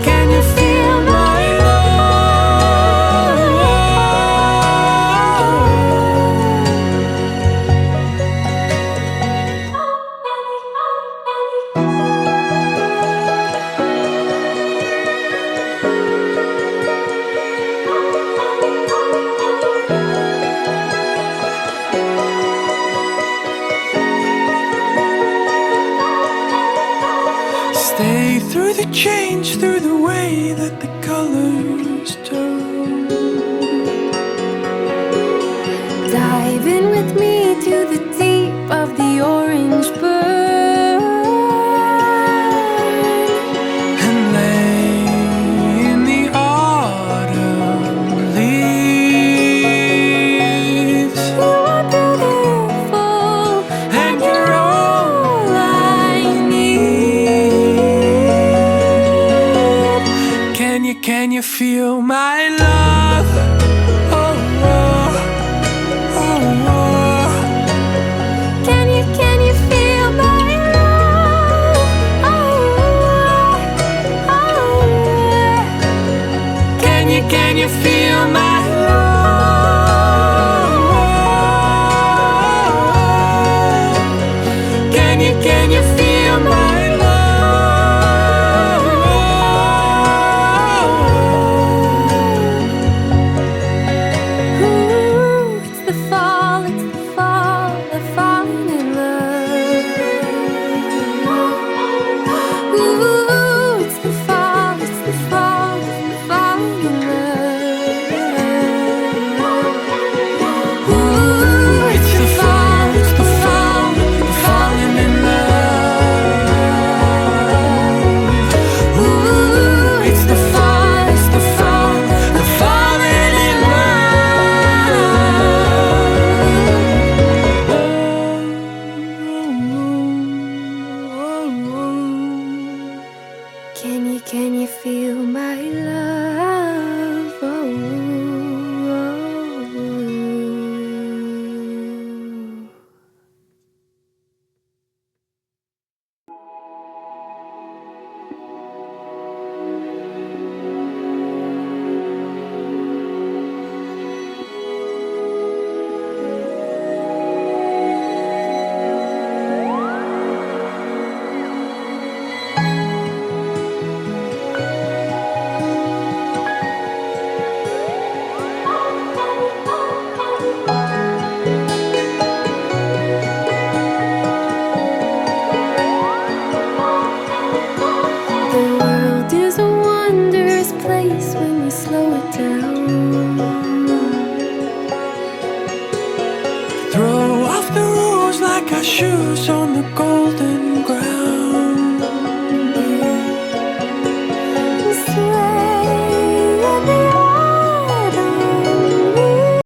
can you feel my stay through the change, through the way that the colors turn. Dive in with me to the deep of the orange burn, And lay in the autumn leaves. you are beautiful, And you're all I need. can you feel my love? Oh, oh, oh, oh. Can you feel my love? Oh, oh, Can you feel my love? Can you feel my love? Ooh, it's the fall, they're falling in love. Ooh, it's the fall, they're falling in love. Ooh, It's the fall, they're falling in love. Ooh, it's the fall, they're falling in love. Can you feel my love? Oh, oh, oh. The world is a wondrous place when you slow it down. Throw off the rules like our shoes on the golden